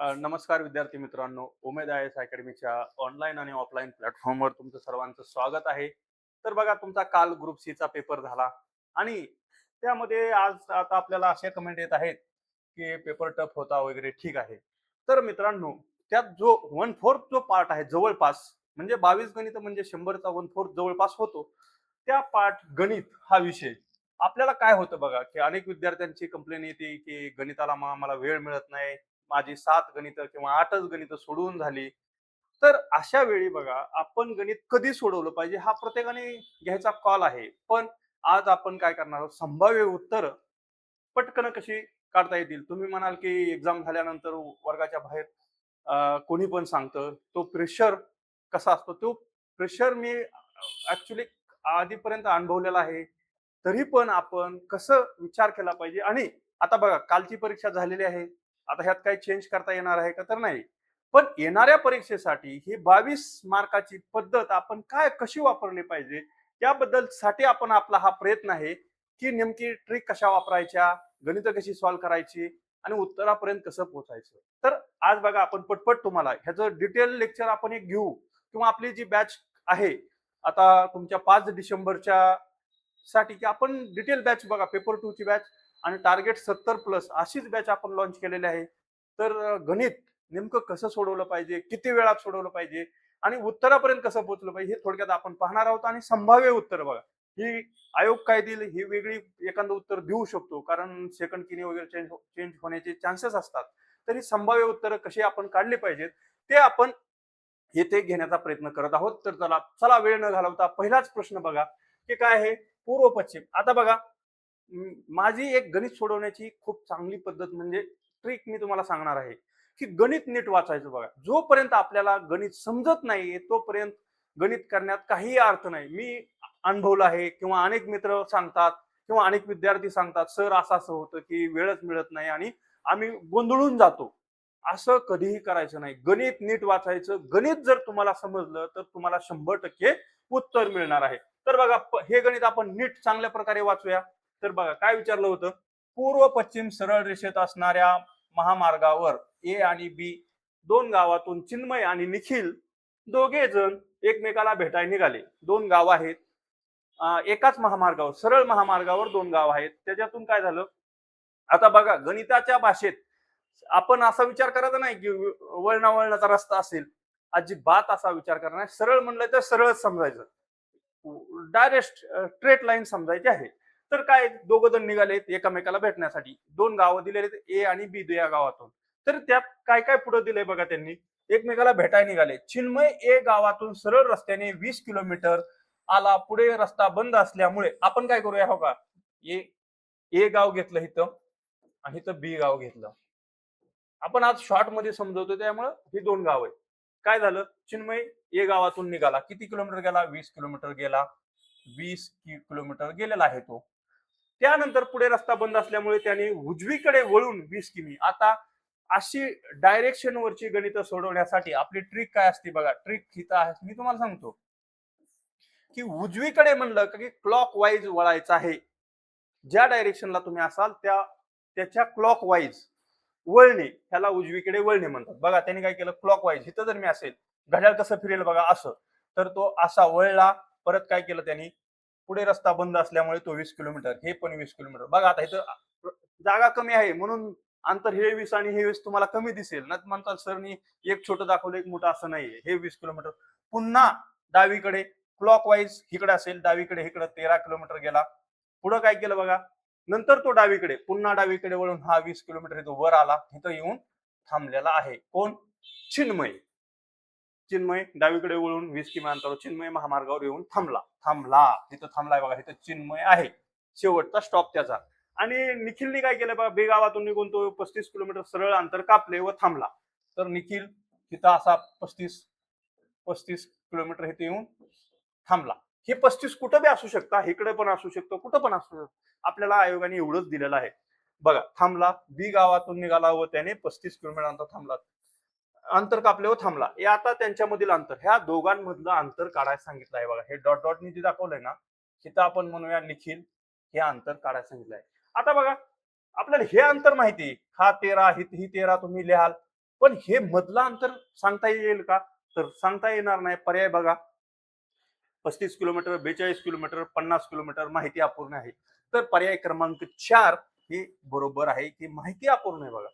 नमस्कार विद्यार्थी मित्रांनो, उमेद आय एस अकॅडमीच्या ऑनलाईन आणि ऑफलाईन प्लॅटफॉर्मवर तुमचं सर्वांचं स्वागत आहे. तर बघा, तुमचा काल ग्रुप सी चा पेपर झाला आणि त्यामध्ये आज आता आपल्याला अशा कमेंट येत आहेत की पेपर टफ होता वगैरे. ठीक आहे. तर मित्रांनो, त्यात जो 1/4 जो पार्ट आहे जवळपास, म्हणजे 22 गणित म्हणजे 100चा 1/4 जवळपास होतो. त्या पार्ट गणित हा विषय आपल्याला काय होतं बघा, की अनेक विद्यार्थ्यांची कंप्लेन येते की गणिताला मला वेळ मिळत नाही, माझी 7 गणितं किंवा 8च गणितं सोडवून झाली. तर अशा वेळी बघा, आपण गणित कधी सोडवलं पाहिजे हा प्रत्येकाने घ्यायचा कॉल आहे. पण आज आपण काय करणार आहोत, संभाव्य उत्तर पटकन कशी काढता येतील. तुम्ही म्हणाल की एक्झाम झाल्यानंतर वर्गाच्या बाहेर कोणी पण सांगतं, तो प्रेशर कसा असतो, तो प्रेशर मी ऍक्च्युली आधीपर्यंत अनुभवलेला आहे. तरी पण आपण कसं विचार केला पाहिजे. आणि आता बघा, कालची परीक्षा झालेली आहे, आता ह्यात काही चेंज करता येणार आहे का, तर नाही. पण येणाऱ्या परीक्षेसाठी ही 22 मार्काची पद्धत आपण काय कशी वापरली पाहिजे, त्याबद्दल साठी आपण आपला हा प्रयत्न आहे की नेमकी ट्रिक कशा वापरायच्या, गणित कशी सॉल्व्ह करायची आणि उत्तरापर्यंत कसं पोहोचायचं. तर आज बघा, आपण पटपट तुम्हाला ह्याचं डिटेल लेक्चर आपण एक घेऊ, किंवा आपली जी बॅच आहे आता तुमच्या 5 डिसेंबरच्या साठी, की आपण डिटेल बॅच बघा, पेपर 2 ची बॅच आणि टार्गेट 70+ अशीच बॅच आपण लॉन्च केलेली आहे. तर गणित नेमकं कसं सोडवलं पाहिजे, किती वेळात सोडवलं पाहिजे आणि उत्तरापर्यंत कसं पोहोचलं पाहिजे, हे थोडक्यात आपण पाहणार आहोत. आणि संभाव्य उत्तर बघा, ही आयोग काय देईल ही वेगळी एखादं उत्तर देऊ शकतो, कारण सेकंड किनी वगैरे चेंज होण्याचे चान्सेस असतात. तर ही संभाव्य उत्तरं कशी आपण काढली पाहिजेत, ते आपण येथे घेण्याचा प्रयत्न करत आहोत. तर चला चला वेळ न घालवता पहिलाच प्रश्न बघा, की काय आहे, पूर्व पश्चिम. आता बघा, माझी एक गणित सोडवण्याची खूप चांगली पद्धत म्हणजे ट्रिक मी तुम्हाला सांगणार आहे, की गणित नीट वाचायचं. बघा, जोपर्यंत आपल्याला गणित समजत नाही तोपर्यंत गणित करण्यात काही अर्थ नाही. मी अनुभवलं आहे, किंवा अनेक मित्र सांगतात, किंवा अनेक विद्यार्थी सांगतात, सर असं असं होतं की वेळच मिळत नाही आणि आम्ही गोंधळून जातो. असं कधीही करायचं नाही. गणित नीट वाचायचं. गणित जर तुम्हाला समजलं तर तुम्हाला 100% उत्तर मिळणार आहे. तर बघा, हे गणित आपण नीट चांगल्या प्रकारे वाचूया. तर बघा काय विचारलं होतं, पूर्व पश्चिम सरळ रेषेत असणाऱ्या महामार्गावर ए आणि बी दोन गावातून चिन्मय आणि निखिल दोघे जण एकमेकाला भेटायला निघाले. दोन गाव आहेत, एकाच महामार्गावर, सरळ महामार्गावर दोन गाव आहेत. त्याच्यातून काय झालं, आता बघा गणिताच्या भाषेत आपण असा विचार करायचा नाही की वळणावळणाचा रस्ता असेल. अजिबात असा विचार करणार नाही. सरळ म्हणलं तर सरळच समजायचं, डायरेक्ट स्ट्रेट लाईन समजायची आहे. तर काय, दोघ जण निघालेत एकमेकाला भेटण्यासाठी. दोन गावं दिलेले ए आणि बी या गावातून. तर त्यात काय काय पुढे दिलंय बघा, त्यांनी एकमेकाला भेटायला निघाले. चिन्मय ए गावातून सरळ रस्त्याने 20 किलोमीटर आला. पुढे रस्ता बंद असल्यामुळे आपण काय करूया, हो का, ए ए गाव घेतलं इथं आणि इथं बी गाव घेतलं. आपण आज शॉर्ट मध्ये समजवतो, त्यामुळे ही दोन गाव आहेत. काय झालं, चिन्मय ए गावातून निघाला, किती किलोमीटर गेला, 20 किलोमीटर गेला. 20 किलोमीटर गेलेला आहे तो. त्यानंतर पुढे रस्ता बंद असल्यामुळे त्याने उजवीकडे वळून 20 किमी. आता अशी डायरेक्शन वरची गणित सोडवण्यासाठी आपली ट्रिक काय असते बघा, ट्रिक हिता आहे, मी तुम्हाला सांगतो. की उजवीकडे म्हणलं की क्लॉक वाईज वळायचं आहे. ज्या डायरेक्शनला तुम्ही असाल त्याच्या क्लॉक वाईज वळणे, ह्याला उजवीकडे वळणे म्हणतात. बघा, त्याने काय केलं, क्लॉक वाईज, इथं जर मी असेल, घड्याळ कसं फिरेल बघा असं, तर तो असा वळला. परत काय केलं त्यांनी, पुढे रस्ता बंद असल्यामुळे तो 20 किलोमीटर, हे पण 20 किलोमीटर. बघा, आता इथं जागा कमी आहे म्हणून अंतर हे 20 आणि हे 20 तुम्हाला कमी दिसेल ना, म्हणतात सरनी एक छोटं दाखवलं एक मोठं, असं नाहीये. हे 20 किलोमीटर पुन्हा डावीकडे क्लॉक वाईज इकडे असेल, डावीकडे इकडे 13 किलोमीटर गेला. पुढे काय केलं बघा, नंतर तो डावीकडे, पुन्हा डावीकडे वळून हा 20 किलोमीटर इथं वर आला, इथं येऊन थांबलेला आहे. कोण, चिन्मय. चिन्मय डावीकडे वळून 20 किमी अंतरावर चिन्मय महामार्गावर येऊन थांबला. तिथं थांबलाय बघा, इथं चिन्मय आहे, शेवटचा स्टॉप त्याचा. आणि निखिलने काय केलं बघा, बेगावातून निघून तो 35 किलोमीटर सरळ अंतर कापले व थांबला. तर निखिल तिथं असा 35 किलोमीटर इथे येऊन थांबला. हे 35 कुठं बी असू शकता, इकडे पण असू शकतो, कुठं पण असू शकतो. आपल्याला आयोगाने एवढंच दिलेलं आहे. बघा, थांबला, बी गावातून निघाला व त्याने 35 किलोमीटर अंतर थांबला, अंतर कापले व थांबला. हे आता त्यांच्यामधील अंतर, ह्या दोघांमधलं अंतर काढायला सांगितलं आहे बघा. हे डॉट डॉटनी जे दाखवलंय ना, तिथं आपण म्हणूया निखिल, हे अंतर काढायला सांगितलंय. आता बघा, आपल्याला हे अंतर माहिती, हा 13, ही 13 तुम्ही लिहाल. पण हे मधलं अंतर सांगता येईल का? तर सांगता येणार नाही. पर्याय बघा, 35 किलोमीटर, 42 किलोमीटर, 50 किलोमीटर माहिती अपूर्ण आहे. तर पर्याय क्रमांक 4 हे बरोबर आहे की माहिती अपूर्ण आहे. बघा,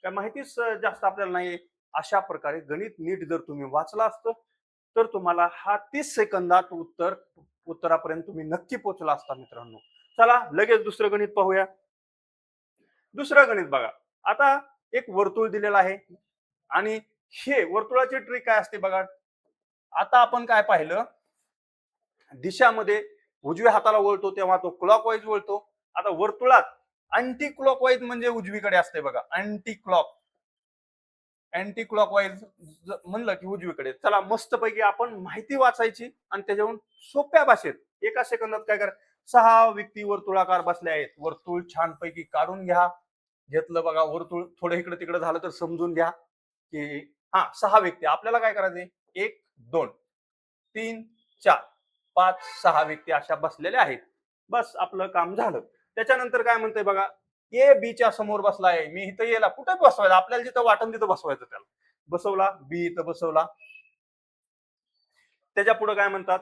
काय माहितीच जास्त आपल्याला नाही. अशा प्रकारे गणित नीट जर तुम्ही वाचला असतं तर तुम्हाला हा 30 सेकंदात उत्तरापर्यंत तुम्ही नक्की पोहोचला असता मित्रांनो. चला लगेच दुसरं गणित पाहूया. दुसरं गणित बघा, आता एक वर्तुळ दिलेलं आहे आणि हे वर्तुळाची ट्रिक काय असते बघा. आता आपण काय पाहिलं, दिशामध्ये उजव्या हाताला वळतो तेव्हा तो क्लॉकवाईज वळतो. आता वर्तुळात अँटी क्लॉकवाईज म्हणजे उजवीकडे असते बघा. अँटी क्लॉकवाईज म्हणलं की उजवीकडे. चला मस्तपैकी आपण माहिती वाचायची आणि त्याच्यावरून सोप्या भाषेत एका सेकंदात काय करा. 6 व्यक्ती वर्तुळाकार बसले आहेत. वर्तुळ छानपैकी काढून घ्या. घेतलं बघा वर्तुळ, थोडं इकडे तिकडे झालं तर समजून घ्या की हा 6 व्यक्ती. आपल्याला काय करायचंय, 1 2 3 4 5 6 व्यक्ती अशा बसलेल्या आहेत. बस आपलं काम झालं. त्याच्यानंतर काय म्हणतंय बघा, ए बी च्या समोर बसलाय. मी इथं येला कुठे बसवायचं, आपल्याला जिथं वाटन तिथं बसवायचं. त्याला बसवला, बी इथं बसवला. त्याच्या पुढे काय म्हणतात,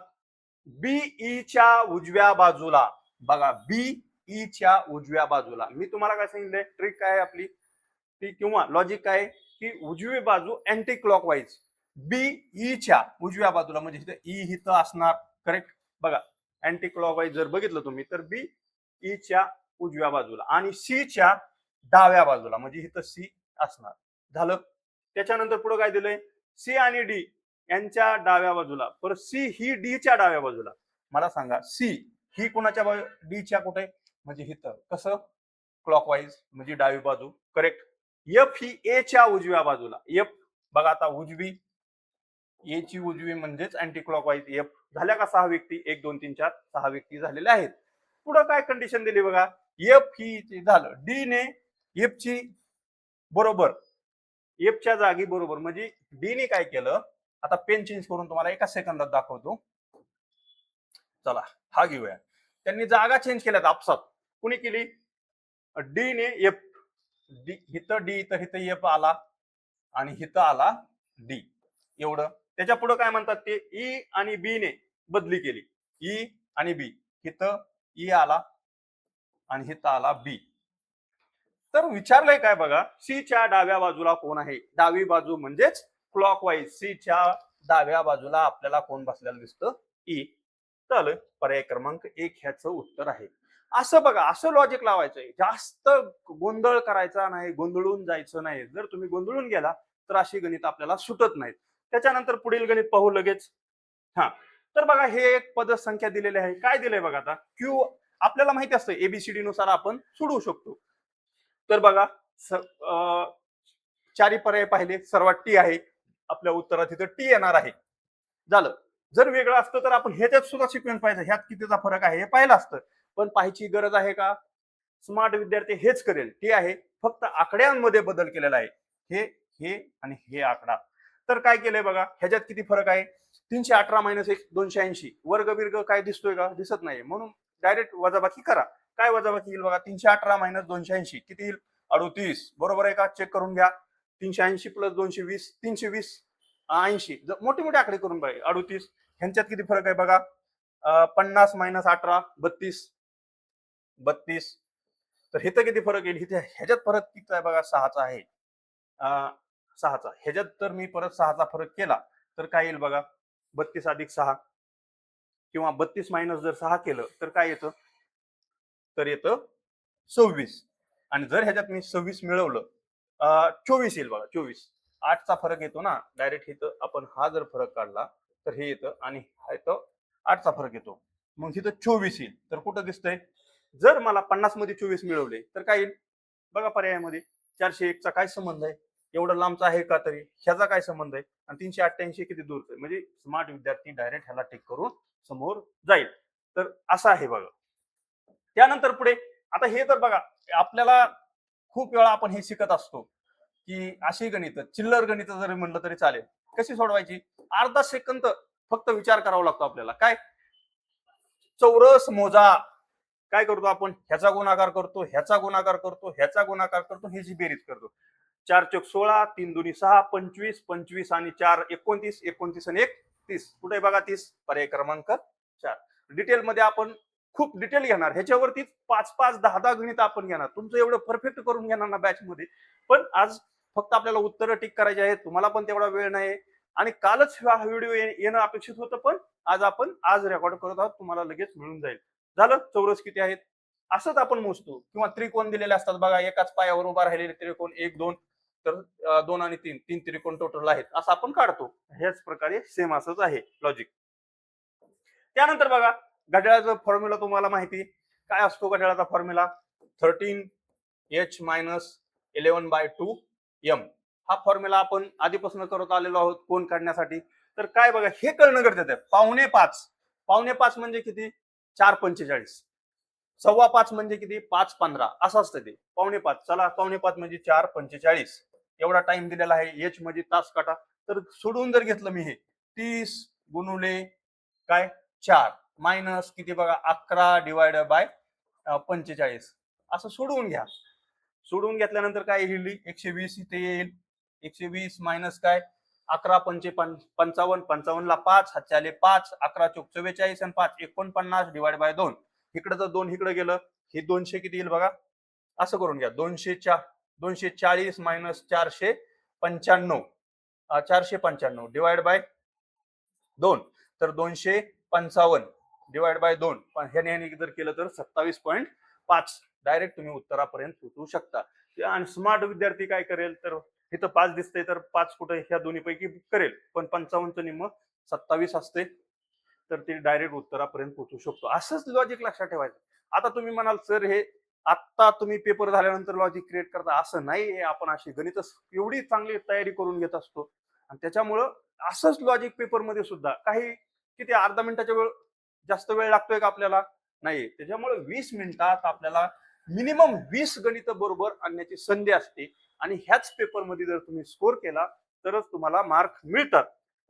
बीई च्या उजव्या बाजूला. बघा, बीई च्या उजव्या बाजूला मी तुम्हाला काय सांगितलंय, ट्रिक काय आपली ती किंवा लॉजिक काय की उजवी बाजू अँटी क्लॉकवाईज. बीई च्या उजव्या बाजूला म्हणजे इथं ई इथं असणार. करेक्ट. बघा, अँटी क्लॉकवाईज जर बघितलं तुम्ही तर बीई च्या उजव्या बाजूला आणि सी च्या डाव्या बाजूला म्हणजे इथं सी असणार. झालं. त्याच्यानंतर पुढे काय दिलंय, सी आणि डी यांच्या डाव्या बाजूला. परत सी ही डी च्या डाव्या बाजूला. मला सांगा, सी ही कोणाच्या डी च्या कुठे, म्हणजे इथं कसं क्लॉकवाईज म्हणजे डावी बाजू. करेक्ट. एफ ही ए च्या उजव्या बाजूला. एफ बघा, आता उजवी ए ची उजवी म्हणजेच अँटी क्लॉकवाईज. एफ झाल्या का 6 व्यक्ती, 1 2 3 4 6 व्यक्ती झालेल्या आहेत. पुढे काय कंडिशन दिली बघा, एफ ही झालं डी ने एफ ची बरोबर, एफ च्या जागी बरोबर म्हणजे डी ने काय केलं. आता पेन चेंज करून तुम्हाला एका सेकंदात दाखवतो. चला हा घेऊया. त्यांनी जागा चेंज केल्यात आपसात. कुणी केली, डी ने एफ. डी इथं डी तर इथं एफ आला आणि इथं आला डी. एवढं. त्याच्या पुढे काय म्हणतात ते, ई आणि बी ने बदली केली. ई आणि बी, इथं ई आला आणि इथं आला बी. तर विचारलंय काय बघा, सी च्या डाव्या बाजूला कोण आहे. डावी बाजू म्हणजेच क्लॉकवाईज. सी च्या डाव्या बाजूला आपल्याला कोण बसलेलं दिसतं, ई. तर पर्याय क्रमांक 1 ह्याचं उत्तर आहे. असं बघा, असं लॉजिक लावायचंय. जास्त गोंधळ करायचा नाही, गोंधळून जायचं नाही. जर तुम्ही गोंधळून गेला तर अशी गणित आपल्याला सुटत नाहीत. त्याच्यानंतर पुढील गणित पाहू लगेच. हा, तर बघा हे एक पदसंख्या दिलेली आहे. काय दिलंय बघा, आता क्यू आपल्याला माहिती असतं, एबीसीडी नुसार आपण सोडवू शकतो. तर बघा, चारी पर्याय पाहिले, सर्वात टी आहे. आपल्या उत्तरात इथं टी येणार आहे. झालं. जर वेगळं असतं तर आपण ह्याच्यात सुद्धा सिक्वेन्स पाहिजे, ह्यात कितीचा फरक आहे हे पाहिलं असतं. पण पाहायची गरज आहे का? स्मार्ट विद्यार्थी हेच करेल. टी आहे, फक्त आकड्यांमध्ये बदल केलेला आहे. हे आणि हे आकडा. तर काय केलंय बघा, ह्याच्यात किती फरक आहे. 318 मायनस 1 280. वर्ग बिर्ग काय दिसतोय का? दिसत नाही. म्हणून डायरेक्ट वजाबाकी करा. काय वजाबाकी येईल बघा, 318 मायनस 280 किती येईल, 38. बरोबर आहे का? चेक करून घ्या. 380 प्लस 220 320 80. मोठे मोठे आकडे करून बघा. 38. ह्यांच्यात किती फरक आहे बघा, 50 मायनस 18 32. तर इथं किती फरक येईल, इथे ह्याच्यात फरक किती आहे बघा, 6चा आहे. 6चा. ह्याच्यात तर मी परत 6चा फरक केला तर काय येईल बघा, 32 अधिक 6 किंवा 32 मायनस जर 6 केलं तर काय येतं, तर येतं 26. आणि जर ह्याच्यात मी 26 मिळवलं, 24 येईल बघा. 24. 8चा फरक येतो ना डायरेक्ट. इथं आपण हा जर फरक काढला तर हे येतं आणि हा येतं 8चा फरक येतो. मग इथं 24 येईल. तर कुठं दिसतंय, जर मला 50 मध्ये 24 मिळवले तर काय येईल बघा पर्यायामध्ये. 401 चा काय संबंध आहे, एवढं लांबचा आहे का, तरी ह्याचा काय संबंध आहे, आणि 388 किती दूरचं आहे. म्हणजे स्मार्ट विद्यार्थी डायरेक्ट ह्याला टिक करून समोर जाईल. तर असं आहे बघा. त्यानंतर पुढे आता हे तर बघा, आपल्याला खूप वेळा आपण हे शिकत असतो की अशी गणित, चिल्लर गणित जरी म्हणलं तरी चालेल. कशी सोडवायची, अर्धा सेकंद फक्त विचार करावा लागतो आपल्याला. काय, चौरस मोजा. काय करतो आपण, ह्याचा गुणाकार करतो, ह्याचा गुणाकार करतो, ह्याचा गुणाकार करतो, ह्याची बेरीज करतो. 4 चौक 16, 3 दुनी 6, 25, 25 आणि 4 29, 29 आणि 1 30. कुठे बघा 30? पर्याय क्रमांक 4. डिटेल मध्ये आपण खूप डिटेल घेणार, ह्याच्यावरती 5-5, 10-10 गणित आपण घेणार. तुमचं एवढं परफेक्ट करून घेणार ना बॅच मध्ये. पण आज फक्त आपल्याला उत्तरं टिक करायची आहेत, तुम्हाला पण तेवढा वेळ नाही आणि कालच हा व्हिडिओ येणं अपेक्षित होतं, पण आज रेकॉर्ड करत आहोत, तुम्हाला लगेच मिळून जाईल. झालं. चौरस किती आहेत असंच आपण मोजतो, किंवा त्रिकोण दिलेले असतात बघा, एकाच पायावर उभा राहिलेले त्रिकोण 1 2, तर 2 आणि 3 त्रिकोण टोटल आहेत असं आपण काढतो. ह्याच प्रकारे सेम असंच आहे लॉजिक. त्यानंतर बघा, घड्याळाचा फॉर्म्युला तुम्हाला माहिती काय असतो. घड्याळाचा फॉर्म्युला 13h-11/2m. हा फॉर्म्युला आपण आधीपासून करत आलेलो आहोत कोण काढण्यासाठी. तर काय बघा, हे कळणं गरजेचं आहे. 4.5 म्हणजे किती? 4:45. 4:15 म्हणजे किती? 5:15 असं असतं ते. 4:15. चला, 4:15 म्हणजे 4:45 एवढा टाइम दिलेला आहे. एच म्हणजे तास काटा. तर सोडून जर घेतलं मी हे 30 गुणुले काय 4 मायनस किती बघा 11 डिवायडेड बाय 45 असं सोडवून घ्या. सोडवून घेतल्यानंतर काय येईल? 120 इथे येईल. 120 मायनस काय 11 पंचे 55, 55 ला 5 हातचे आले 5, 11 चोक 44 आणि 5 49 डिवाइड बाय 2. इकडे जर 2 इकडे गेलं, हे 200 किती येईल बघा, असं करून घ्या. 240 मायनस 495, 495 डिवाइड बाय 2, तर 255 डिवाइड बाय 2. पण ह्याने जर केलं तर 27.5 डायरेक्ट तुम्ही उत्तरापर्यंत पोहोचू शकता. आणि स्मार्ट विद्यार्थी काय करेल, तर इथं 5 दिसतंय तर 5 कुठे ह्या दोन्ही पैकी करेल, पण 55चं निम्म 27 असते, तर ते डायरेक्ट उत्तरापर्यंत पोहोचू शकतो. असंच लॉजिक लक्षात ठेवायचं. आता तुम्ही म्हणाल सर हे आता तुम्ही पेपर झाल्यानंतर लॉजिक क्रिएट करता, असं नाही. आपण अशी गणित एवढी चांगली तयारी करून घेत असतो आणि त्याच्यामुळं असंच लॉजिक पेपर मध्ये सुद्धा काही किती अर्धा मिनिटाच्या वेळ जास्त वेळ लागतोय का आपल्याला? नाही. त्याच्यामुळे 20 मिनिटात आपल्याला मिनिमम 20 गणित बरोबर आणण्याची संधी असते आणि ह्याच पेपरमध्ये जर तुम्ही स्कोर केला तरच तुम्हाला मार्क मिळतात.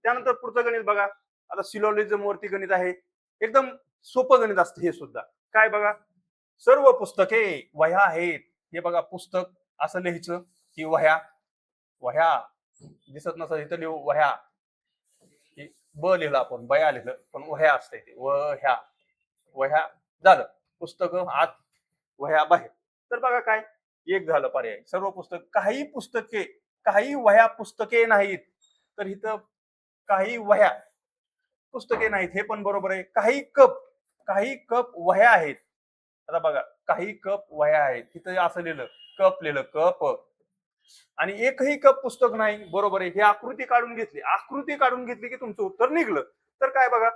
त्यानंतर पुढचं गणित बघा. आता सिलोजिझम वरती गणित आहे. एकदम सोपं गणित असतं हे सुद्धा. काय बघा, सर्व पुस्तके वह्या आहेत. हे बघा, पुस्तक असं लिहायचं की वह्या, वह्या दिसत नसत इथं लिहू वह्या. ब लिहिलं आपण, बया लिहिलं, पण वह्या असते ते वह्या. वह्या झालं. पुस्तक आत, वह्या बाहेर. तर बघा काय एक झालं पर्याय. सर्व पुस्तक, काही वह्या पुस्तके नाहीत, तर इथं काही वह्या पुस्तके नाहीत हे पण बरोबर आहे. काही कप वह्या आहेत. आता बघा, काही कप वह्या आहेत, तिथं असं लिहिलं लिहिलं कप, आणि एकही कप पुस्तक नाही, बरोबर आहे. ही आकृती काढून घेतली की तुमचं उत्तर निघलं. तर काय बघा,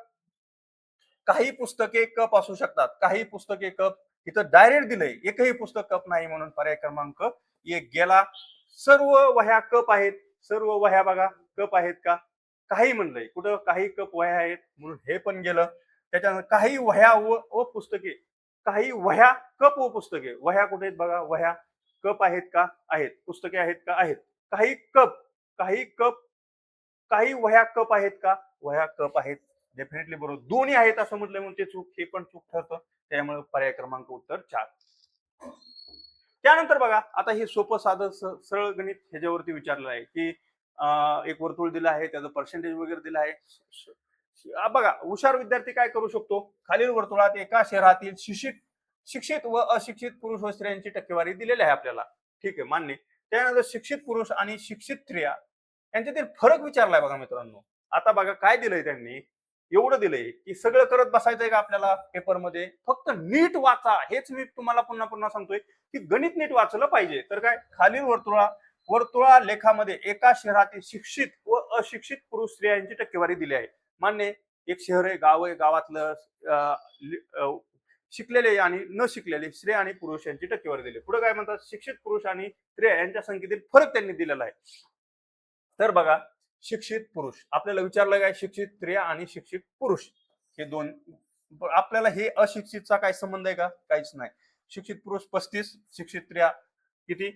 काही पुस्तके कप असू शकतात, काही पुस्तके कप, इथं डायरेक्ट दिलंय एकही पुस्तक कप नाही, म्हणून पर्याय क्रमांक 1 गेला. सर्व वह्या कप आहेत. सर्व वह्या बघा कप आहेत का? काही म्हणलंय, कुठं काही कप वह्या आहेत, म्हणून हे पण गेलं. त्याच्यानंतर काही वह्या व पुस्तके, काही वह्या कप व पुस्तके, वह्या कुठे आहेत बघा, वह्या कप आहेत का? आहेत. पुस्तके आहेत का? आहेत. काही कप, काही वह्या कप आहेत का? वह्या कप आहेत. डेफिनेटली बरोबर. दोन्ही आहेत असं म्हटलं म्हणून ते चूक, हे पण चूक ठरतं. त्यामुळे पर्याय क्रमांक उत्तर 4. त्यानंतर बघा, आता हे सोपं साधं सरळ गणित ह्याच्यावरती विचारलं आहे की एक वर्तुळ दिलं आहे, त्याचं पर्सेंटेज वगैरे दिलं आहे. बघा, हुशार विद्यार्थी काय करू शकतो, खालील वर्तुळात एका शहरातील शिक्षित व अशिक्षित पुरुष व स्त्रियांची टक्केवारी दिलेली आहे आपल्याला. ठीक आहे, मान्य. त्यानंतर शिक्षित पुरुष आणि शिक्षित स्त्रिया यांच्यातील फरक विचारलाय बघा मित्रांनो. आता बघा काय दिलंय त्यांनी, एवढं दिलंय की सगळं करत बसायचंय का आपल्याला पेपरमध्ये? फक्त नीट वाचा. हेच मी तुम्हाला पुन्हा पुन्हा सांगतोय की गणित नीट वाचलं पाहिजे. तर काय, खालील वर्तुळा लेखामध्ये एका शहरातील शिक्षित व अशिक्षित पुरुष स्त्रियांची टक्केवारी दिली आहे. मान्य. एक शहर आहे, गाव आहे, गावातलं शिकलेले आणि न शिकलेले स्त्रिया आणि पुरुष यांची टक्केवारी दिली. पुढे काय म्हणतात, शिक्षित पुरुष आणि स्त्रिया यांच्या संख्येतील फरक त्यांनी दिलेला आहे. तर बघा, शिक्षित पुरुष आपल्याला विचारलं काय, शिक्षित स्त्रिया आणि शिक्षित पुरुष हे दोन. आपल्याला हे अशिक्षितचा काय संबंध आहे का? काहीच नाही. शिक्षित पुरुष 35, शिक्षित स्त्रिया किती?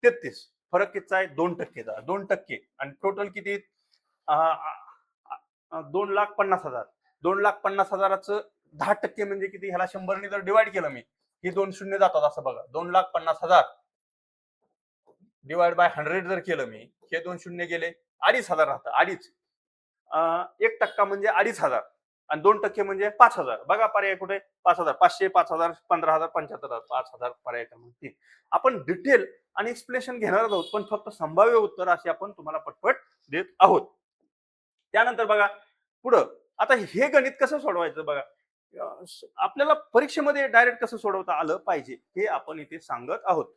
33. फरक कितीचा आहे? 2%चा. 2%. आणि टोटल किती? 2,50,000. 2,50,000चं 10% म्हणजे किती? ह्याला 100 ने जर डिवाइड केलं मी, ही 2 शून्य जातात असं बघा. 2,50,000 डिवाइड बाय 100 जर केलं मी, हे 2 शून्य गेले, 2,500 राहतं. 2.5. 1% म्हणजे 2,500 आणि 2% म्हणजे 5,000. बघा पर्याय कुठे? 5,000, 500, 5,000, 15,000, 75,000, 5,000 पर्याय क्रमांक 3. आपण डिटेल आणि एक्सप्लेनेशन घेणार आहोत, पण फक्त संभाव्य उत्तर असे आपण तुम्हाला पटपट देत आहोत. त्यानंतर बघा पुढं, आता हे गणित कसं सोडवायचं बघा. आपल्याला परीक्षेमध्ये डायरेक्ट कसं सोडवता आलं पाहिजे हे आपण इथे सांगत आहोत.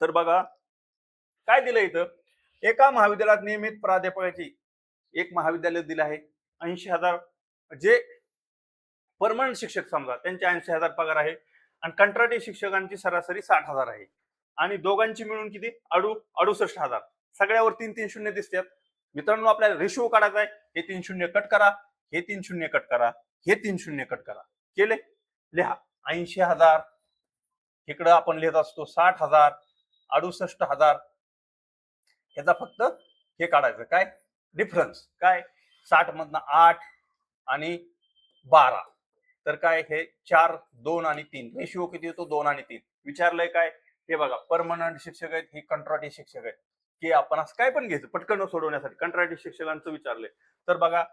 तर बघा काय दिलं इथं, एका महाविद्यालयात नियमित प्राध्यापकाची एक महाविद्यालय दिलं आहे, 80,000 जे परमनंट शिक्षक समजा त्यांचे 80,000 पगार आहे आणि कंत्राटी शिक्षकांची सरासरी 60,000 आहे आणि दोघांची मिळून किती 68,000. सगळ्यावर 3-3 शून्य दिसतात. मित्रांनो आपल्याला रेशिओ काढायचा आहे. हे 3 शून्य कट करा, हे 3 शून्य कट करा, हे 3 शून्य कट करा. केले? लिहा 80,000, इकडं आपण लिहित असतो 60,000, 68,000. ह्याचा फक्त हे काढायचं काय डिफरन्स, काय 60 मधनं 8 आणि 12, तर काय हे 4, 2 आणि 3 रेशिओ किती येतो 2 आणि 3. विचारलंय काय हे बघा, परमनंट शिक्षक आहेत, हे कंत्राटी शिक्षक आहेत, की आपण असं काय पण घ्यायचं पटकन सोडवण्यासाठी. कंत्राटी शिक्षकांचं विचारलंय तर बघा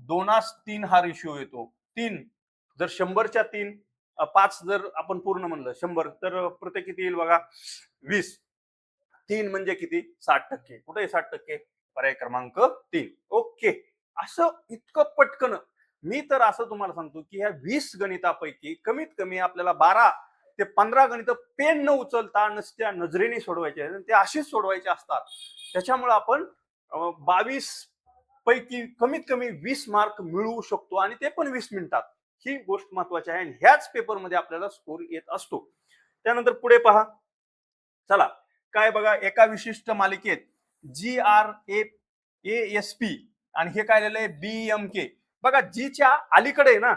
2:3 हा रेशिओ येतो. 3 जर 100च्या 3, 5 जर आपण पूर्ण म्हणलं 100 तर प्रत्येक किती येईल बघा 20. 3 म्हणजे किती 60%. कुठे 60%? पर्याय क्रमांक 3. ओके. असं इतकं पटकन मी तर असं तुम्हाला सांगतो की ह्या 20 गणितापैकी कमीत कमी आपल्याला 12 ते 15 गणित पेन न उचलता नुसत्या नजरेने सोडवायचे आहेत, ते अशीच सोडवायचे असतात. त्याच्यामुळे आपण 22 पैकी कमीत कमी 20 मार्क मिळवू शकतो आणि ते पण 20 मिनिटात. ही गोष्ट महत्वाची आहे आणि ह्याच पेपरमध्ये आपल्याला स्कोर येत असतो. त्यानंतर पुढे पहा. चला काय बघा, एका विशिष्ट मालिकेत GRASP आणि हे काय लिहिलंय BMK. बघा जीच्या अलीकडे ना,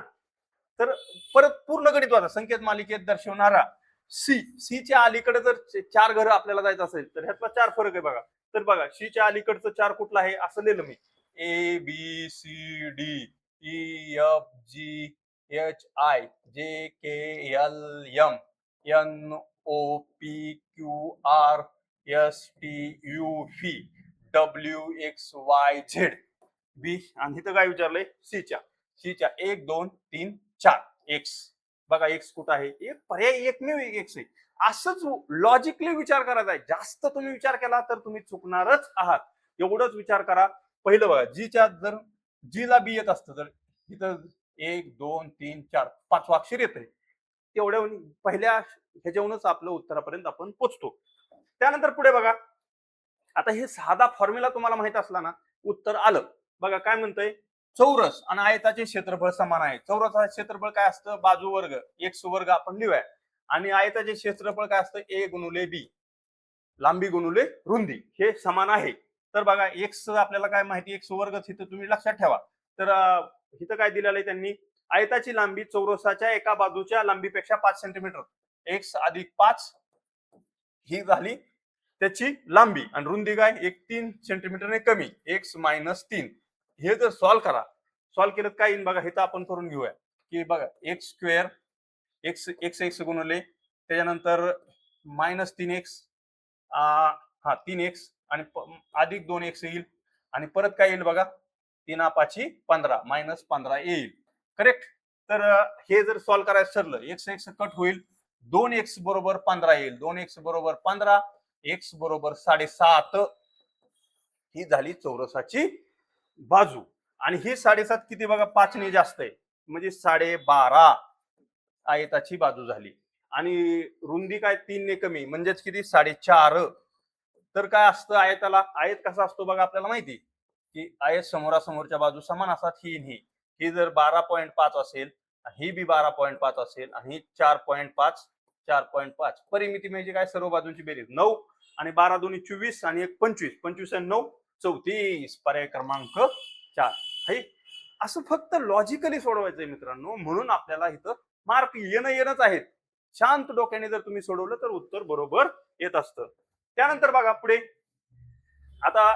तर परत पूर्ण गणित वाचा. संकेत मालिकेत दर्शवणारा च्या अलीकडे जर 4 घरं आपल्याला जायचं असेल तर ह्यातला 4 फरक आहे बघा. तर बघा च्या अलीकडचं 4 कुठलं आहे असं लिहिलं मी. ABCDEFGHIJKLMNOPQRSTUV बी आणि इथं काय विचारलंय सीच्या 1 2 3 4 एक्स. बघा एक्स कुठं आहे, एक पर्याय एकमेव एक्स आहे. असंच लॉजिकली विचार करायचा आहे. जास्त तुम्ही विचार केला तर तुम्ही चुकणारच आहात. एवढंच विचार करा. पहिलं बघा जीच्या जर जीला बी येत असतं तर इथं 1 2 3 4 5 अक्षर येते. तेवढ्या पहिल्या ह्याच्यावरूनच आपलं उत्तरापर्यंत आपण पोचतो. त्यानंतर पुढे बघा, आता हे साधा फॉर्म्युला तुम्हाला माहित असला ना उत्तर आलं. बघा काय म्हणतंय, चौरस आणि आयताचे क्षेत्रफळ समान आहे. चौरसाचे क्षेत्रफळ काय असतं, बाजू वर्ग एक्स वर्ग आपण लिहूया आणि आयताचे क्षेत्रफळ काय असतं ए गुणुले बी, लांबी गुणुले रुंदी, हे समान आहे. तर बघा एक्स आपल्याला काय माहिती, एक्स वर्ग तिथं तुम्ही लक्षात ठेवा. तर इथं काय दिलेलं आहे त्यांनी, आयताची लांबी चौरसाच्या एका बाजूच्या लांबीपेक्षा 5 सेंटीमीटर, एक्स अधिक 5 ही झाली त्याची लांबी आणि रुंदी काय 3 सेंटीमीटरने कमी, एक्स मायनस 3. हे जर सॉल्व्ह केलं काय येईल बघा, हे तर आपण करून घेऊया की बघा X square X X X गुणवले त्याच्यानंतर मायनस 3x, हा 3x आणि अधिक 2x येईल आणि परत काय येईल बघा 3 5 15 मायनस 15 येईल. करेक्ट. तर हे जर सॉल्व्ह करायचं ठरलं एक्स एक्स कट होईल, 2x बरोबर 15 येईल, 2x बरोबर 15, x बरोबर 7.5. ही झाली चौरसाची बाजू आणि ही 7.5 किती बघा 5 ने जास्त आहे म्हणजे 12.5 आयताची बाजू झाली आणि रुंदी काय 3 ने कमी म्हणजेच किती 4.5. तर काय असतं आयताला, आयत कसा असतो बघा आपल्याला माहिती की आयत समोरासमोरच्या बाजू समान असतात. ही जर 12.5 असेल, ही बी 12.5 असेल आणि 4.5 परिमिती म्हणजे काय सर्व बाजूंची बेरीज 9 आणि 12 दोन्ही 24 आणि 1 25, 25 आणि 9 34. पर्याय क्रमांक 4. हे असं फक्त लॉजिकली सोडवायचंय मित्रांनो, म्हणून आपल्याला इथं मार्क येणंच आहेत. शांत डोक्याने जर तुम्ही सोडवलं तर उत्तर बरोबर येत असतं. त्यानंतर बघा पुढे, आता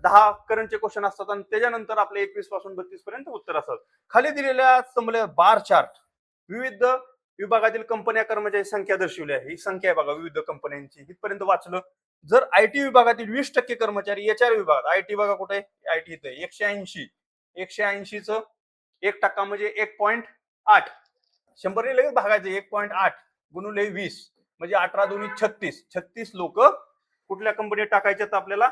10 करंटचे क्वेश्चन असतात आणि त्याच्यानंतर आपले 21 पासून 32 पर्यंत उत्तर असतात. खाली दिलेल्या स्तंभलेख बार चार्ट विविध विभागातील कंपन्या कर्मचारी संख्या दर्शवली आहे. ही संख्या आहे बघा विविध कंपन्यांची. इथपर्यंत वाचलं. जर आयटी विभागातील 20% कर्मचारी एचआर विभागात, आयटी बघा कुठे आयटी इथे 180, 180च 1% म्हणजे 1.8, 100 ने लगेच भागायचं 1.8 गुणुले 20 म्हणजे 18 दुनी 36, 36 लोक कुठल्या कंपनीत टाकायचे तर आपल्याला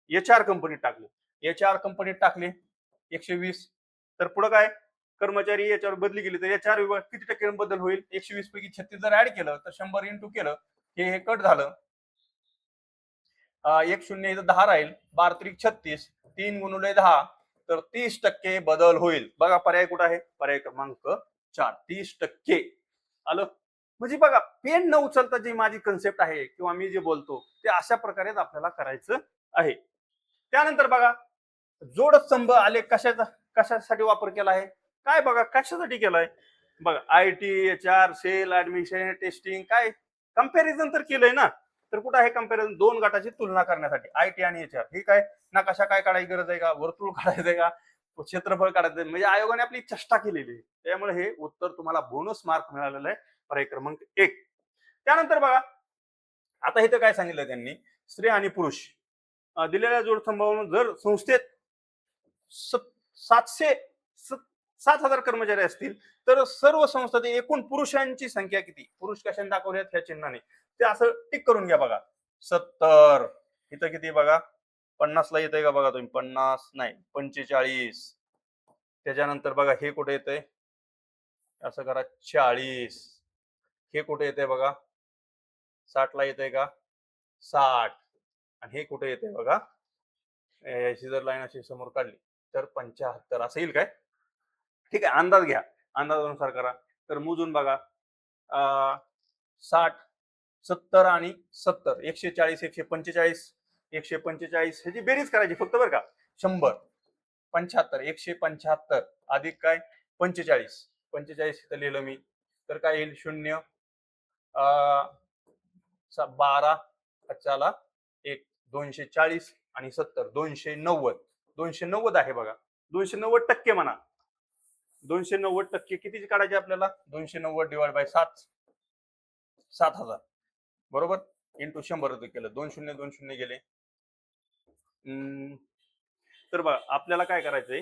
एचआर कंपनीत टाकले. एचआर कंपनीत टाकले 120. तर पुढे काय कर्मचारी याच्यावर बदली गेली तर एचआर विभाग किती टक्के बदल होईल? 120 पैकी 36 जर ऍड केलं तर 100 इंटू केलं हे कट झालं. 1 शून्य इथं 10 राहील. 12 त्रिक 36, 3 गुणुले 10 तर 30% बदल होईल. बघा पर्याय कुठं आहे? पर्याय क्रमांक 4, 30%. आलं. म्हणजे बघा पेन न उचलता जी माझी कन्सेप्ट आहे किंवा मी जे बोलतो ते अशा प्रकारे आपल्याला करायचं आहे. त्यानंतर बघा जोडस्तंभ आलेख कशासाठी वापर केला आहे? काय बघा कशासाठी केलाय? बघा IT, HR, sale, admission, testing काय कंपॅरिझन तर केलंय ना. तर कुठं आहे कंपॅरिझन? दोन गटाची तुलना करण्यासाठी आयटी आणि एचआर. ही काय नकाशा काय काढायची गरज आहे का? वर्तुळ काढायचंय का? क्षेत्रफळ काढायचंय? म्हणजे आयोगाने आपली चेष्टा केलेली आहे. त्यामुळे हे उत्तर तुम्हाला बोनस मार्क मिळालेलं आहे. पर्याय क्रमांक 1. त्यानंतर बघा आता इथं काय सांगितलं त्यांनी? स्त्री आणि पुरुष दिलेल्या जोडस्तंभावरून जर संस्थेत 7,000 कर्मचारी असतील तर सर्व संस्थेतील एकूण पुरुषांची संख्या किती? पुरुष कशाने दाखवल्यात ह्या चिन्हाने ते असं टिक करून घ्या. बघा 70 इथं किती बघा 50 ला येतंय का बघा तुम्ही? 50 नाही 45. त्याच्यानंतर बघा हे कुठे येतंय? असं करा 40. हे कुठे येतंय बघा 60 ला येतंय का? 60. आणि हे कुठे येते बघा याची जर लाईन अशी समोर काढली तर 75 असं येईल काय? ठीक आहे अंदाज घ्या. अंदाजानुसार करा. तर मोजून बघा 60, 70 आणि 70, 140, 145, 145 ह्याची बेरीज करायची फक्त बरं का. 100, 75, 175 अधिक काय 45, 45 इथं लिहिलं मी. तर काय येईल 0 12 ला 1 240 आणि 70 290. 290 आहे बघा. 290% म्हणा. 290% कितीची काढायची आपल्याला? 290 डिवाइड बाय 7, 7,000 बरोबर. इंटू 100 केलं. 2 शून्य 2 शून्य गेले. तर बघा आपल्याला काय करायचंय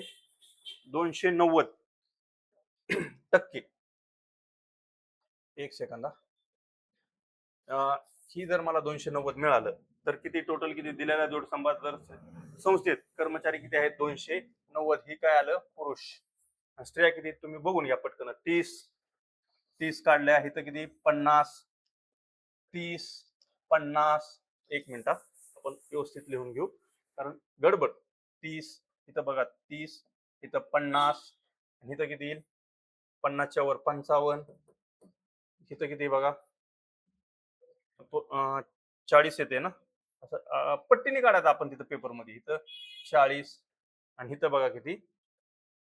290%. एक सेकंद. ही जर मला 290 मिळालं तर किती टोटल किती दिलेल्या जोडस्तंभात जर संस्थेत कर्मचारी किती आहेत? 290. ही काय आलं? पुरुष. स्त्रिया किती तुम्ही बघून घ्या पटकन. 30 काढल्या. इथं किती 50, 30, 50. एक मिनिट आपण व्यवस्थित लिहून घेऊ कारण गडबड. 30 इथं बघा 30 इथं 50 आणि इथं किती येईल 50च्या वर 55. इथं किती बघा 40 येते ना. असं पट्टीने काढायचं आपण तिथं पेपर मध्ये. इथं 40 आणि इथं बघा किती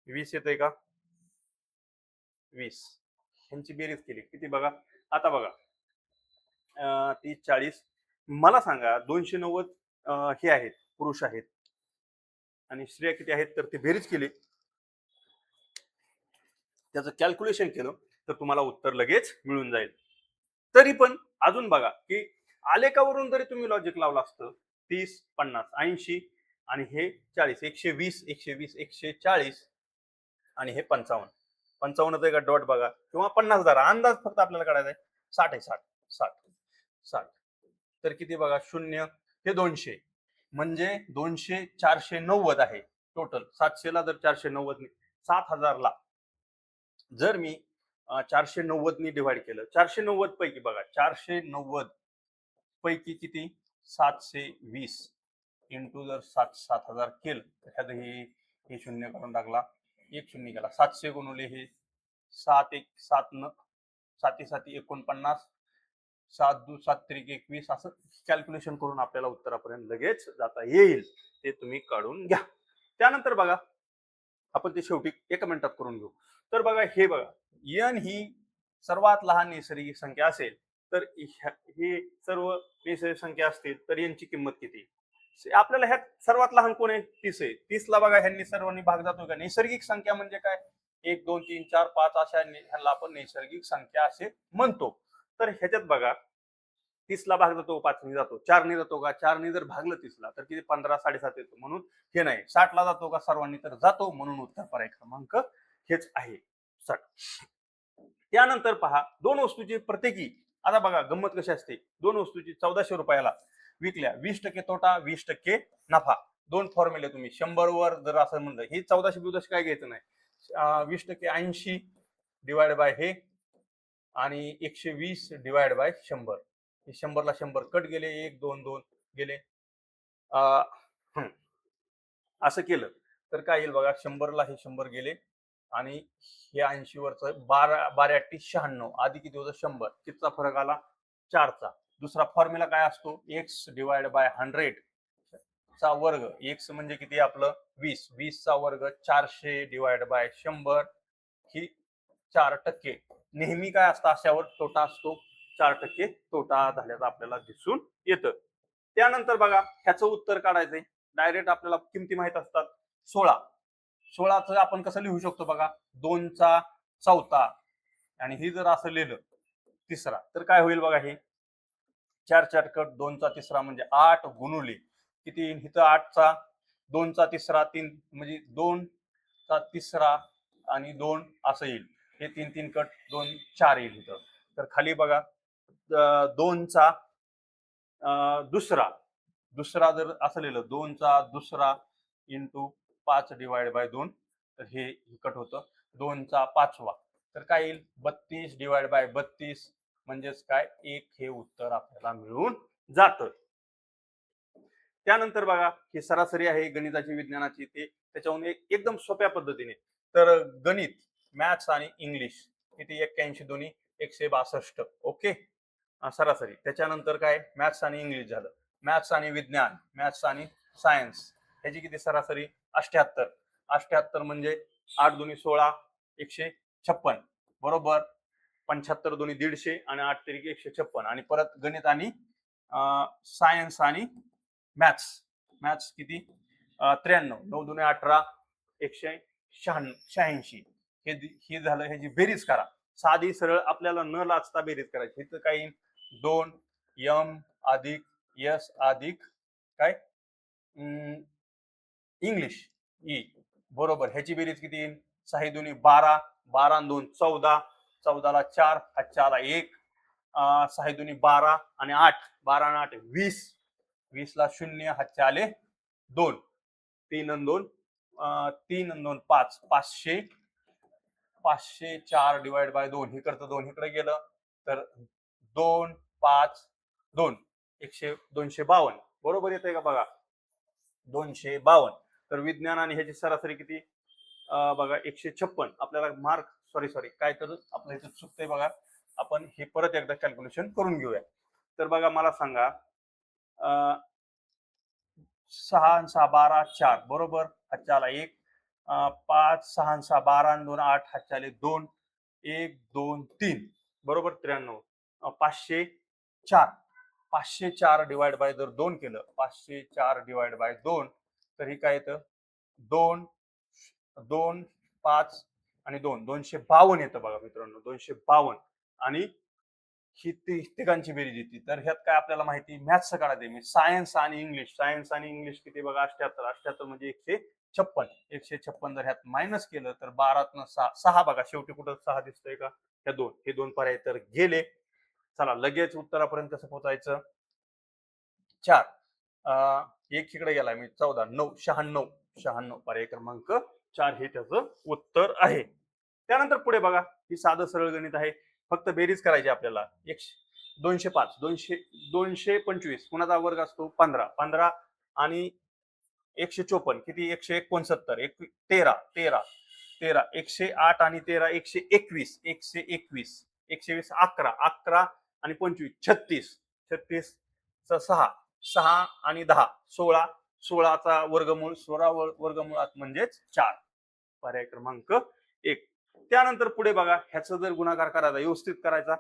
20 येते का? 20. ह्यांची बेरीज केली किती बघा. आता बघा 30, 40. मला सांगा 290 हे आहेत पुरुष आहेत आणि स्त्रिया किती आहेत? तर ती बेरीज केली त्याचं कॅल्क्युलेशन केलं तर तुम्हाला उत्तर लगेच मिळून जाईल. तरी पण अजून बघा की आलेखावरून जरी तुम्ही लॉजिक लावलं असतं 30, 50, 80 आणि हे 40, 120, 120, 140 आणि हे 55. 55 का डॉट बघा किंवा 50,000 अंदाज फक्त आपल्याला काढायचा आहे. 60 आहे 60, 60, 60. तर किती बघा 0 हे 200 म्हणजे 200 490 आहे टोटल. 700 ला जर 490 7,000 ला जर मी 490 नी डिवाइड केलं 490 पैकी बघा 490 पैकी किती 720 इंटू जर 7,000 केलं तर ह्यात हे शून्य करून टाकला. एक शून्य केला. 700 गुणुले हे 7 1 7 न 7 7 49 7 2 7 त्रिक 21 असं कॅल्क्युलेशन करून आपल्याला उत्तरापर्यंत लगेच जाता येईल. ते तुम्ही काढून घ्या. त्यानंतर बघा आपण ते शेवटी एका मिनिटात करून घेऊ. तर बघा हे बघा n ही सर्वात लहान नैसर्गिक संख्या असेल तर ही सर्व नैसर्गिक संख्या असतील तर यांची किंमत किती? आपल्याला ह्यात सर्वात लहान कोण आहे? 30 आहे. 30 ला बघा ह्यांनी सर्वांनी भाग जातो का? नैसर्गिक संख्या म्हणजे काय 1 2 3 4 5 अशा ह्याला आपण नैसर्गिक संख्या असे म्हणतो. तर ह्याच्यात बघा 30ला भाग जातो 5ने जातो, 4ने जातो का, 4ने जर भागलं 30ला तर किती 15 7.5 येतो, म्हणून हे नाही. 60ला जातो का सर्वांनी, तर जातो, म्हणून उत्तर पर्याय क्रमांक हेच आहे 60. त्यानंतर पहा दोन वस्तूची प्रत्येकी, आता बघा गंमत कशी असते, दोन वस्तूची 1400 रुपयाला विकल्या, 20% तोटा 20% नफा. दोन फॉर्म्युले तुम्ही 100 वर जर असं म्हणलं, हे 1400 काय घ्यायचं नाही, 20% 80 डिवाइड बाय हे आणि 120 डिवाइड बाय 100. 100ला 100 कट गेले, 1 2 2 गेले. असं केलं तर काय येईल बघा, 100ला हे 100 गेले आणि हे 80 वरच 12 12 96 आधी किती होतं 100, कितीचा फरक आला 4चा. दुसरा फॉर्म्युला काय असतो, एक्स डिवाइड बाय 100 चा वर्ग, एक्स म्हणजे किती आपलं 20, 20 चा वर्ग 400 डिवाइड बाय 100 ही 4%. नेहमी काय असतं अशावर तोटा असतो, 4% तोटा झाल्याचं आपल्याला दिसून येतं. त्यानंतर बघा ह्याचं उत्तर काढायचंय, डायरेक्ट आपल्याला किमती माहित असतात. 16, 16चं आपण कसं लिहू शकतो बघा, 2चा चौथा आणि ही जर असं लिहिलं तिसरा तर काय होईल बघा, हे 4 4 कट, 2चा तिसरा म्हणजे 8 गुणुले किती, इथं 8चा 2चा तिसरा 3 म्हणजे 2चा तिसरा आणि 2 असं येईल, हे 3 3 कट 2 4 येईल इथं. तर खाली बघा 2चा दुसरा, दुसरा जर असं लिहिलं 2चा दुसरा इंटू 5 डिवाइड बाय 2 तर हे कट होतं, 2चा पाचवा तर काय येईल 32 डिवाइड बाय 32 म्हणजेच काय 1 हे उत्तर आपल्याला मिळून जातं. त्यानंतर बघा ही सरासरी आहे गणिताची विज्ञानाची, ते त्याच्याहून एकदम सोप्या पद्धतीने. तर गणित, मॅथ्स आणि इंग्लिश किती 81 दोन्ही 162. ओके, सरासरी. त्याच्यानंतर काय मॅथ्स आणि इंग्लिश झालं, मॅथ्स आणि विज्ञान, मॅथ्स आणि सायन्स ह्याची किती सरासरी 78. 78 म्हणजे 8 दोन्ही 16 156 बरोबर, 75 दोन्ही 150 आणि 8 तरी 156. आणि परत गणित आणि सायन्स आणि मॅथ्स, मॅथ्स किती 93, 9 दोन्ही 18 186. हे झालं, ह्याची बेरीज करा, साधी सरळ आपल्याला न लाचता बेरीज करायची. इथं काय 2 m अधिक s अधिक काय इंग्लिश ई बरोबर, ह्याची बेरीज किती येईल 6 दोन्ही 12, 12 2 14, 14ला 4 हातच्याला 1, 6 दोन्ही 12 आणि 8, 12 आणि 8 20, 20ला 0 हातचे आले 2, 3 आणि 2 3 आणि 2 5, 500, 504 डिवाइड बाय 2, इकडचं 2 इकडे गेलं तर 2 5 2 252 बरोबर येतंय का बघा 252. तर विज्ञान आणि ह्याची सरासरी किती बघा 156. आपल्याला मार्क सॉरी काय तर आपलं इथं चुकतंय बघा, आपण हे परत एकदा कॅल्क्युलेशन करून घेऊया. तर बघा मला सांगा 6 6 12 4 बरोबर, हातच्याला 1, 5 6 6 12 आणि 2 8 हातच्याले 2, 1 2 3 बरोबर 93, 504. 504 डिवाइड बाय जर 2 केलं, 504 डिवाइड बाय 2 तर हे काय येतं 2 2 5 आणि 2 252 येतं बघा मित्रांनो, 252. आणि ही तिघांची बेरीज येते. तर ह्यात काय आपल्याला माहिती, मॅथ्स काढायचे मी, सायन्स आणि इंग्लिश, सायन्स आणि इंग्लिश किती बघा 78, 78 म्हणजे 156, 156 जर ह्यात मायनस केलं तर 12तनं 6, 6 बघा शेवटी कुठं 6 दिसतंय का, ह्या 2, हे 2 पर्याय तर गेले. चला लगेच उत्तरापर्यंत कसं पोहोचायचं, 4 एक इकडे गेलाय मी 14 9 96, 96 पर्याय क्रमांक 4 हे त्याचं उत्तर आहे. त्यानंतर पुढे बघा ही साधं सरळ गणित आहे, फक्त बेरीज करायची आपल्याला. 205 225 कुणाचा वर्ग असतो 15, 15 आणि 154 किती 169, 13 13 13 108 आणि 13 121, 121 120 11 11 आणि 25 36, 36 6 6 आणि 10 16, 16चा वर्गमूळ 16 वर्गमुळात म्हणजेच 4 पर्याय क्रमांक 1. त्यानंतर पुढे बघा ह्याचा जर गुणाकार करायचा व्यवस्थित करायचा,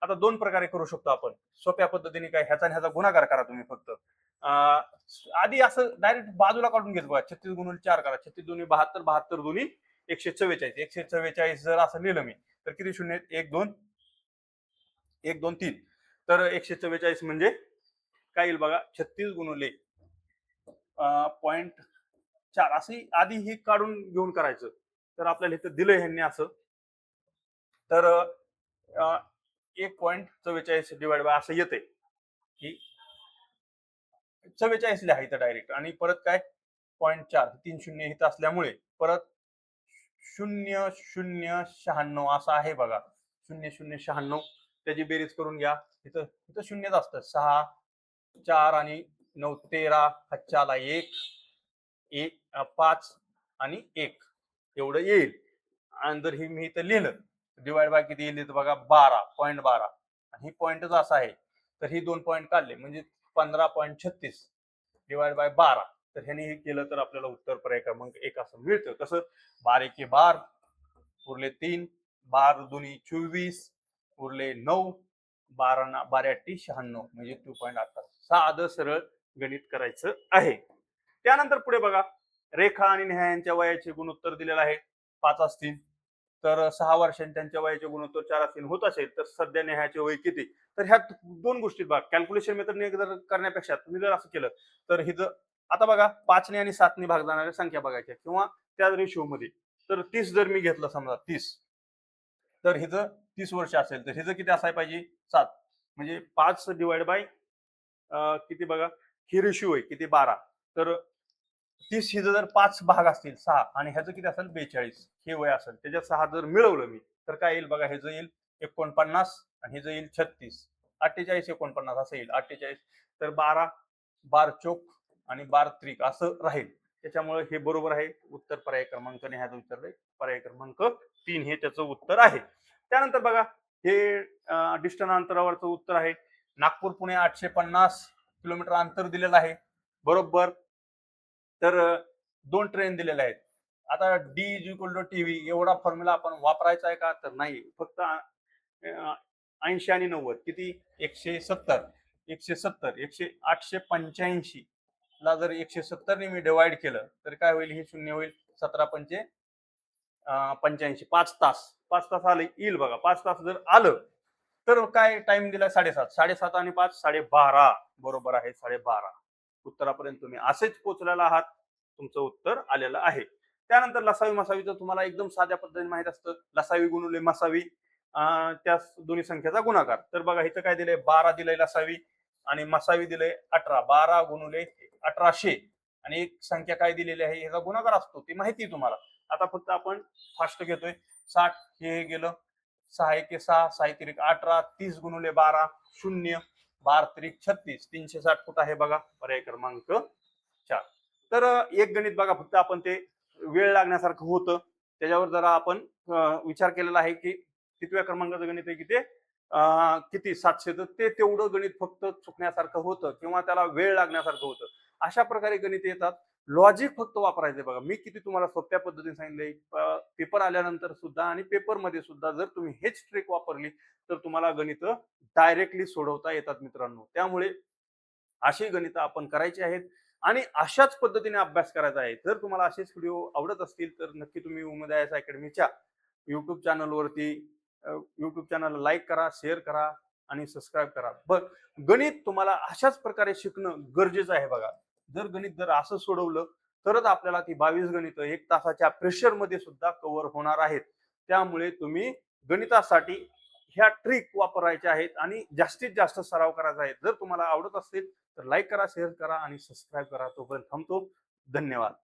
आता दोन प्रकारे करू शकतो आपण सोप्या पद्धतीने. काय ह्याचा आणि ह्याचा गुणाकार करा तुम्ही फक्त, आधी असं डायरेक्ट बाजूला काढून घेत बघा, 36 गुणिले 4 करा, 36 दोन्ही 72, 72 दोन्ही 144 जर असं लिहिलं मी तर किती शून्य आहेत? 1 2 1 2 3. तर 144 म्हणजे काय येईल बघा, 36 गुणुले 0.4 असं आधी हे काढून घेऊन करायचं. तर आपल्याला इथं दिलंय ह्यांनी असं. तर 1.44 डिवाइड बाय असं येते की 44 लिहायचं डायरेक्ट आणि परत काय 0.4 तीन शून्य इथं असल्यामुळे परत 0096 असं आहे बघा. 0096 त्याची बेरीज करून घ्या. इथं इथं शून्यच असतं. 6 4 आणि 9 13 हातच्याला 1 5 आणि 1 एवढं येईल. आणि जर हे मी इथं लिहिलं डिवाइड बाय किती येईल बघा 12.12 आणि ही पॉईंटच असा आहे. तर ही 2 पॉईंट काढले म्हणजे 15.36 डिवाइड बाय 12. तर ह्याने हे केलं तर आपल्याला उत्तर पर्याय क्रमांक 1 असं मिळतं. कसं 12 एके 12 उरले 3 12 दुनी 24 उरले 9 12 12 अट्टी 96 म्हणजे 2.8. साधं सरळ गणित करायचं आहे. त्यानंतर पुढे बघा रेखा आणि नेहा यांच्या वयाचे गुणोत्तर दिलेलं आहे 5 असतील. तर 6 वर्षांनी त्यांच्या वयाचे गुणोत्तर 4 असतील होत असेल तर सध्या नेहाचे वय किती? तर ह्या दोन गोष्टी बघा कॅल्क्युलेशन मेथडने जर करण्यापेक्षा तुम्ही जर असं केलं तर ही आता बघा 5 ने आणि 7 ने भाग जाणाऱ्या संख्या बघायच्या किंवा त्या रेशिओ मध्ये. तर 30 जर मी घेतलं समजा 30 तर हिचं 30 वर्ष असेल तर हिचं किती असायला पाहिजे 7 म्हणजे 5 डिवाइड बाय किती बघा ही रेशिओ आहे किती 12. तर 30 हिचं जर 5 भाग असतील 6 आणि ह्याचं किती असेल 42 हे वय असेल त्याच्यात 6 जर मिळवलं मी तर काय येईल बघा ह्याचं येईल 49 आणि ह्याचं येईल 36 48 49 असं येईल 48. तर 12 12 चोक आणि 12 त्रिक असं राहील. त्याच्यामुळे हे बरोबर आहे. उत्तर पर्याय क्रमांक ने ह्याचं उत्तर आहे पर्याय क्रमांक 3 हे त्याचं उत्तर आहे. त्यानंतर बघा हे डिस्टन्स अंतरावरचं उत्तर आहे. नागपूर पुणे 850 किलोमीटर अंतर दिलेलं आहे बरोबर. तर 2 ट्रेन दिलेल्या आहेत. आता D is equal to TV एवढा फॉर्म्युला आपण वापरायचा आहे का तर नाही. फक्त 80 आणि 90 किती 170 885 ला जर 170 ने मी डिवाइड केलं तर काय होईल हे शून्य होईल 17 पंचे 85 5 तास आले येईल बघा. 5 तास जर आलं तर काय टाइम दिला 7.5 7.5 आणि 5 12.5 बरोबर आहे 12.5. उत्तरापर्यंत तुम्ही असेच पोहोचलेला आहात. तुमचं उत्तर आलेलं आहे. त्यानंतर लसावी मसावीचं तुम्हाला एकदम साध्या पद्धतीने माहित असतं. लसावी गुणुले मसावी त्या दोन्ही संख्येचा गुणाकार. तर बघा इथं काय दिलंय 12 दिलंय लसावी आणि मसावी दिलंय 18 12 गुणुले 1800 आणि एक संख्या काय दिलेली आहे ह्याचा गुणाकार असतो ती माहिती आहे तुम्हाला. आता फक्त आपण फास्ट घेतोय 60 हे गेलं 6 एके 6 6 त्रिक 18 30 गुणुले 12 0 12 त्रिक 36 360 फूट आहे बघा पर्याय क्रमांक 4. तर एक गणित बघा फक्त आपण ते वेळ लागण्यासारखं होतं त्याच्यावर जरा आपण विचार केलेला आहे की कितव्या क्रमांकाचं गणित आहे की ते किती 700 तर ते तेवढं गणित फक्त चुकण्यासारखं होतं किंवा त्याला वेळ लागण्यासारखं होतं. अशा प्रकारे गणित येतात. लॉजिक फक्त वापरायचे बघा. मी किती तुम्हाला सोप्या पद्धतीने सांगितले पेपर आल्यानंतर सुद्धा आणि पेपर मध्ये सुद्धा जर तुम्ही हेच ट्रिक वापरली तर तुम्हाला गणित डायरेक्टली सोडवता येतात मित्रांनो. त्यामुळे अशी गणित आपण करायची आहेत आणि अशाच पद्धतीने अभ्यास करायचा आहे. जर तुम्हाला असेच व्हिडिओ आवडत असतील तर नक्की तुम्ही उमेद आय एस अकॅडमीच्या युट्यूब चॅनलवरती युट्यूब चॅनल लाईक करा शेअर करा आणि सबस्क्राईब करा. गणित तुम्हाला अशाच प्रकारे शिकणं गरजेचं आहे बघा. जर गणित जर असं सोडवलं तरच आपल्याला ती 22 गणित 1 तासाच्या प्रेशर मध्ये सुद्धा कव्हर होणार आहेत. त्यामुळे तुम्ही गणितासाठी ह्या ट्रिक वापरायच्या आहेत आणि जास्तीत जास्त सराव करायचा आहे. जर तुम्हाला आवडत असेल तर लाईक करा शेअर करा आणि सबस्क्राईब करा. तोपर्यंत थांबतो. धन्यवाद.